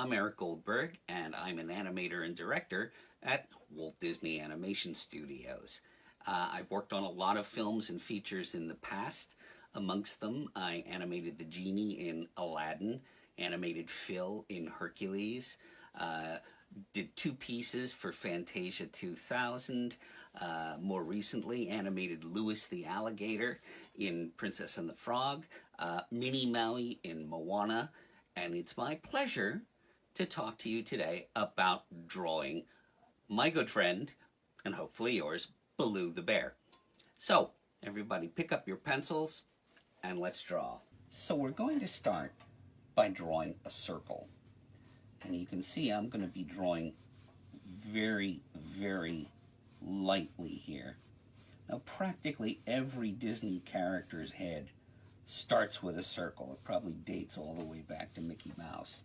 I'm Eric Goldberg, and I'm an animator and director at Walt Disney Animation Studios. I've worked on a lot of films and features in the past. Amongst them, I animated the genie in Aladdin, animated Phil in Hercules, did 2 pieces for Fantasia 2000. More recently, animated Louis the Alligator in Princess and the Frog, Minnie Maui in Moana, and it's my pleasure to talk to you today about drawing my good friend, and hopefully yours, Baloo the bear. So, everybody pick up your pencils and let's draw. So we're going to start by drawing a circle. And you can see I'm going to be drawing very, very lightly here. Now practically every Disney character's head starts with a circle. It probably dates all the way back to Mickey Mouse.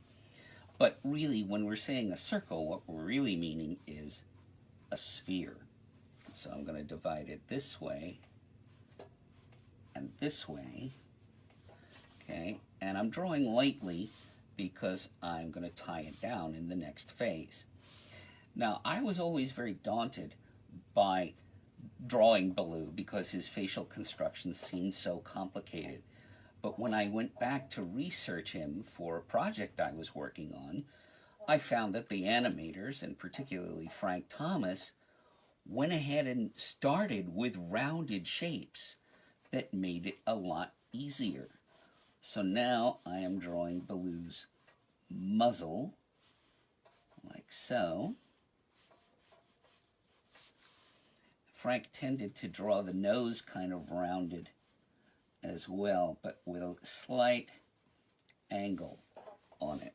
But really, when we're saying a circle, what we're really meaning is a sphere. So I'm going to divide it this way and this way. Okay, and I'm drawing lightly because I'm going to tie it down in the next phase. Now, I was always very daunted by drawing Baloo because his facial construction seemed so complicated. But when I went back to research him for a project I was working on, I found that the animators, and particularly Frank Thomas, went ahead and started with rounded shapes that made it a lot easier. So now I am drawing Baloo's muzzle, like so. Frank tended to draw the nose kind of rounded as well, but with a slight angle on it.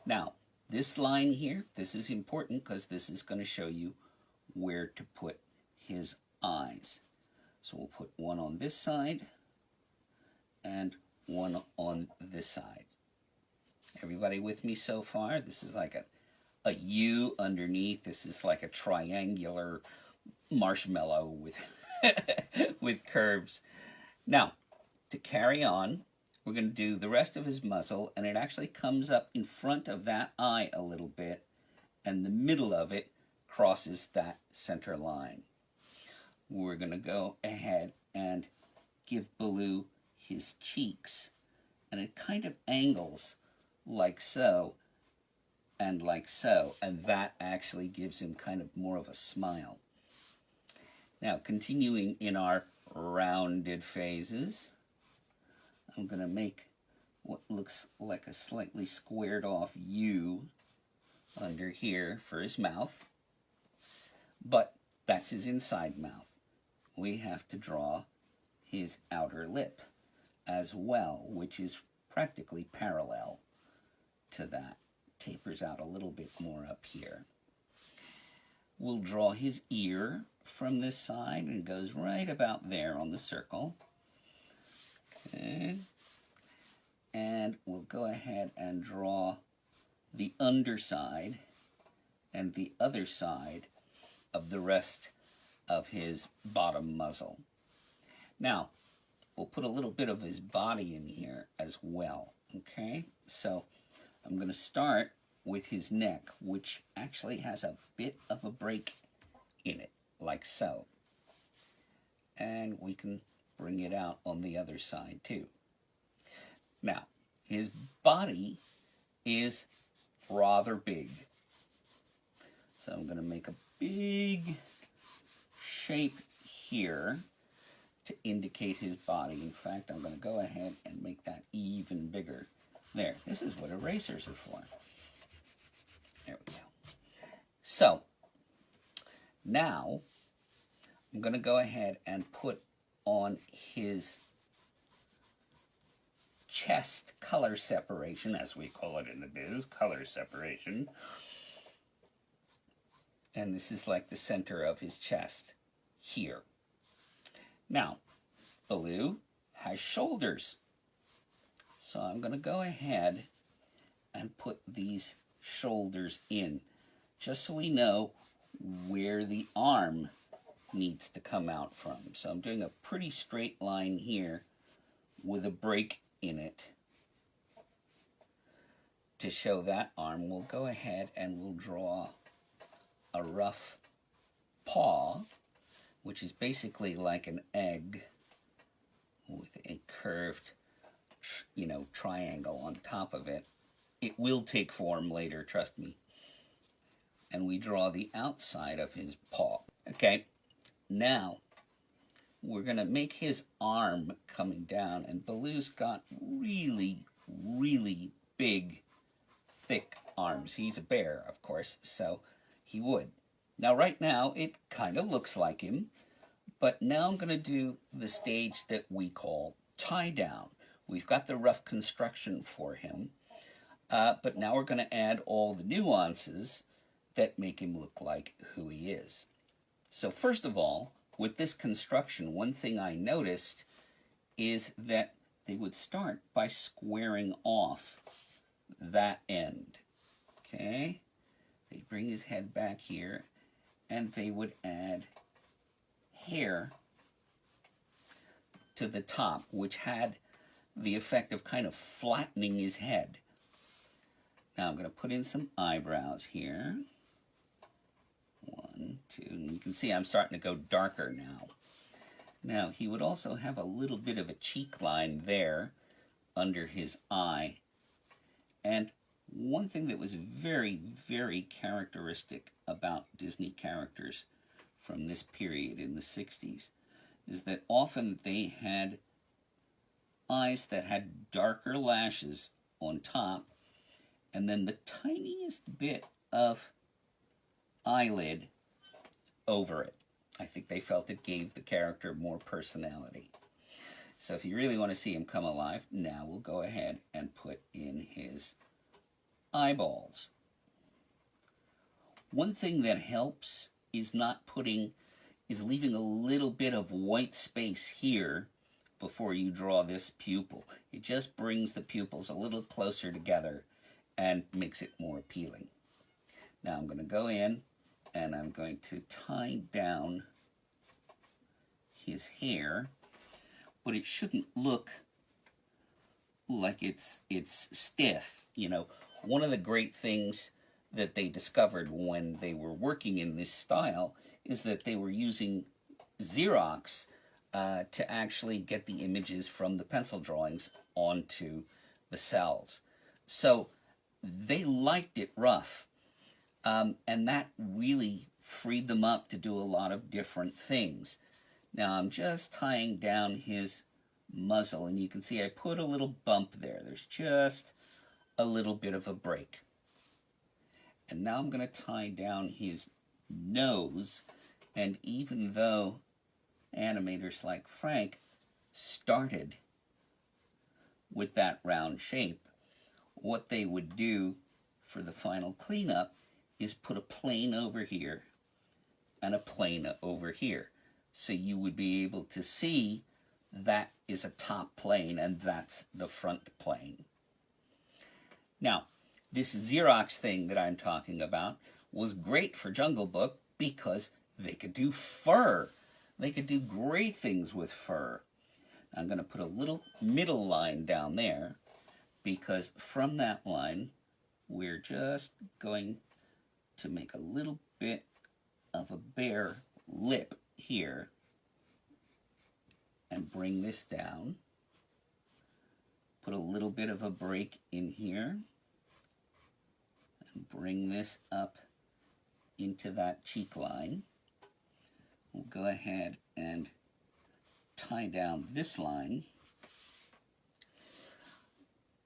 Now, this line here, this is important because this is going to show you where to put his eyes. So we'll put one on this side and one on this side. Everybody with me so far? This is like a U underneath. This is like a triangular marshmallow with with curves. Now, to carry on, we're going to do the rest of his muzzle, and it actually comes up in front of that eye a little bit, and the middle of it crosses that center line. We're going to go ahead and give Baloo his cheeks, and it kind of angles like so and like so, and that actually gives him kind of more of a smile. Now, continuing in our rounded phases, I'm going to make what looks like a slightly squared off U under here for his mouth, but that's his inside mouth. We have to draw his outer lip as well, which is practically parallel to that. Tapers out a little bit more up here. We'll draw his ear from this side, and it goes right about there on the circle. Okay. And we'll go ahead and draw the underside and the other side of the rest of his bottom muzzle. Now, we'll put a little bit of his body in here as well. Okay, so I'm going to start with his neck, which actually has a bit of a break in it, like so. And we can bring it out on the other side too. Now, his body is rather big. So I'm going to make a big shape here to indicate his body. In fact, I'm going to go ahead and make that even bigger. There, this is what erasers are for. There we go. So, now, I'm going to go ahead and put on his chest color separation, as we call it in the biz, color separation. And this is like the center of his chest here. Now, Baloo has shoulders. So I'm going to go ahead and put these shoulders in, just so we know where the arm needs to come out from. So I'm doing a pretty straight line here with a break in it. to show that arm, we'll go ahead and we'll draw a rough paw, which is basically like an egg with a curved, triangle on top of it. It will take form later, trust me. And we draw the outside of his paw. Okay, now we're going to make his arm coming down, and Baloo's got really, really big, thick arms. He's a bear, of course, so he would. Now, right now, it kind of looks like him, but now I'm going to do the stage that we call tie down. We've got the rough construction for him, but now we're going to add all the nuances that make him look like who he is. So first of all, with this construction, one thing I noticed is that they would start by squaring off that end. Okay? They'd bring his head back here, and they would add hair to the top, which had the effect of kind of flattening his head. Now I'm going to put in some eyebrows here. 1, 2, and you can see I'm starting to go darker now. Now he would also have a little bit of a cheek line there under his eye. And one thing that was very, very characteristic about Disney characters from this period in the 60s is that often they had eyes that had darker lashes on top, and then the tiniest bit of eyelid over it. I think they felt it gave the character more personality. So if you really want to see him come alive, now we'll go ahead and put in his eyeballs. One thing that helps is leaving a little bit of white space here before you draw this pupil. It just brings the pupils a little closer together and makes it more appealing. Now I'm going to go in and I'm going to tie down his hair, but it shouldn't look like it's stiff. One of the great things that they discovered when they were working in this style is that they were using Xerox to actually get the images from the pencil drawings onto the cells. So they liked it rough, and that really freed them up to do a lot of different things. Now I'm just tying down his muzzle, and you can see I put a little bump there. There's just a little bit of a break. And now I'm going to tie down his nose, and even though animators like Frank started with that round shape, what they would do for the final cleanup is put a plane over here and a plane over here. So you would be able to see that is a top plane and that's the front plane. Now, this Xerox thing that I'm talking about was great for Jungle Book because they could do fur. They could do great things with fur. I'm going to put a little middle line down there because from that line, we're just going to make a little bit of a bare lip here and bring this down. Put a little bit of a break in here and bring this up into that cheek line. We'll go ahead and tie down this line.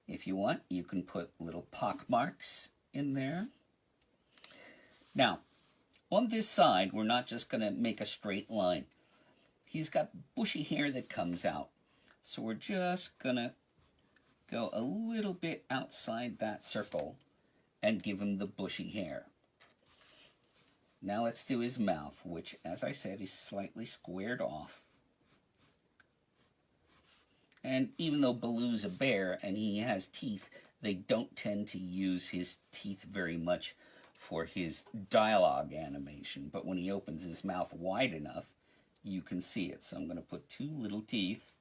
If you want, you can put little pock marks in there. Now, on this side, we're not just going to make a straight line. He's got bushy hair that comes out. So we're just going to go a little bit outside that circle and give him the bushy hair. Now let's do his mouth, which, as I said, is slightly squared off. And even though Baloo's a bear and he has teeth, they don't tend to use his teeth very much for his dialogue animation. But when he opens his mouth wide enough, you can see it. So I'm going to put two little teeth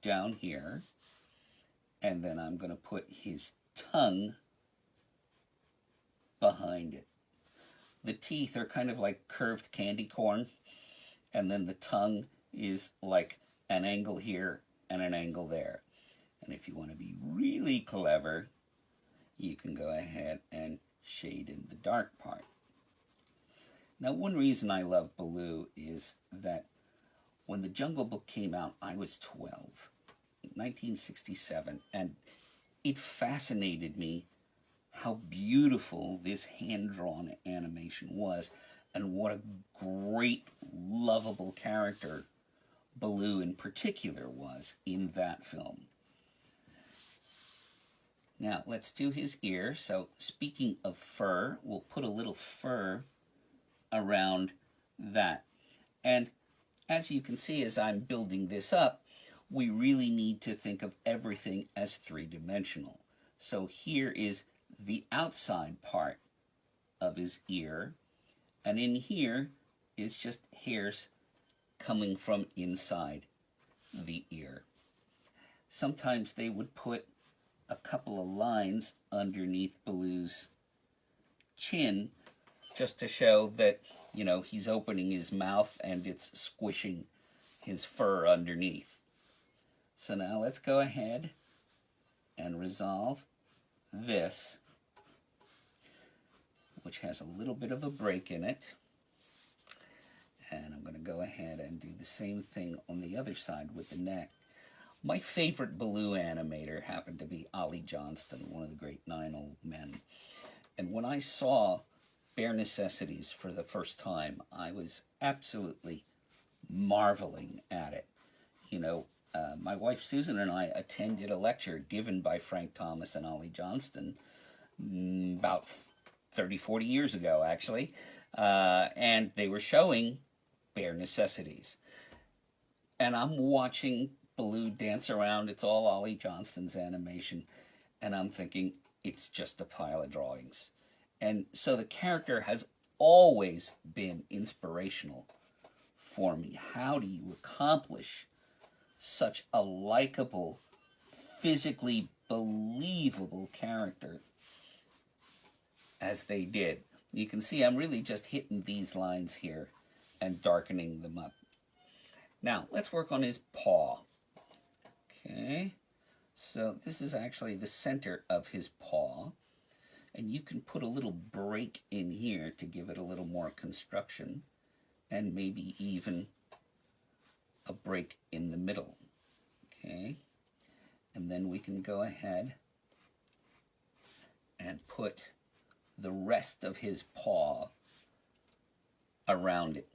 down here. And then I'm going to put his tongue behind it. The teeth are kind of like curved candy corn, and then the tongue is like an angle here and an angle there. And if you want to be really clever, you can go ahead and shade in the dark part. Now, one reason I love Baloo is that when the Jungle Book came out, I was 12, 1967, and it fascinated me how beautiful this hand-drawn animation was, and what a great, lovable character Baloo in particular was in that film. Now, let's do his ear. So, speaking of fur, we'll put a little fur around that. And as you can see, as I'm building this up, we really need to think of everything as three-dimensional. So here is the outside part of his ear, and in here is just hairs coming from inside the ear. Sometimes they would put a couple of lines underneath Baloo's chin just to show that, you know, he's opening his mouth and it's squishing his fur underneath. So now let's go ahead and resolve this, which has a little bit of a break in it. And I'm going to go ahead and do the same thing on the other side with the neck. My favorite Baloo animator happened to be Ollie Johnston, one of the great Nine Old Men. And when I saw Bare Necessities for the first time, I was absolutely marveling at it. You know, my wife Susan and I attended a lecture given by Frank Thomas and Ollie Johnston about 30, 40 years ago, actually. And they were showing Bare Necessities. And I'm watching Baloo dance around. It's all Ollie Johnston's animation. And I'm thinking, it's just a pile of drawings. And so the character has always been inspirational for me. How do you accomplish such a likable, physically believable character as they did? You can see I'm really just hitting these lines here and darkening them up. Now, let's work on his paw. Okay, so this is actually the center of his paw. And you can put a little break in here to give it a little more construction, and maybe even a break in the middle. Okay, and then we can go ahead and put the rest of his paw around it.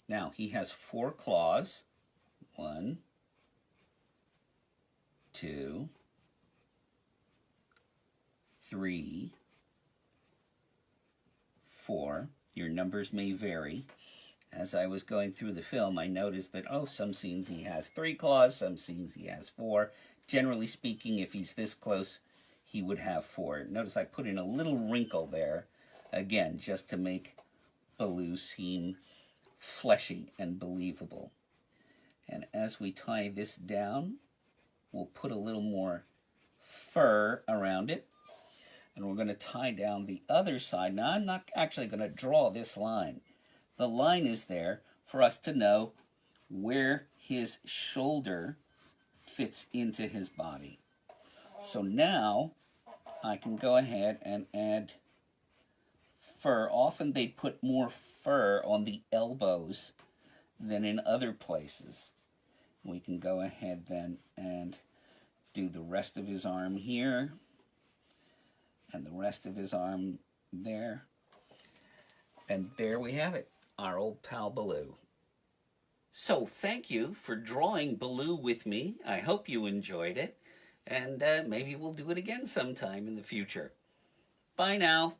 Now, he has 4 claws. 1, 2, 3, 4. Your numbers may vary. As I was going through the film, I noticed that, oh, some scenes he has 3 claws, some scenes he has 4. Generally speaking, if he's this close, he would have 4. Notice I put in a little wrinkle there, again, just to make Baloo seem fleshy and believable. And as we tie this down, we'll put a little more fur around it. And we're going to tie down the other side. Now, I'm not actually going to draw this line. The line is there for us to know where his shoulder fits into his body. So now I can go ahead and add fur. Often they put more fur on the elbows than in other places. We can go ahead then and do the rest of his arm here, and the rest of his arm there. And there we have it, our old pal Baloo. So thank you for drawing Baloo with me. I hope you enjoyed it, and maybe we'll do it again sometime in the future. Bye now.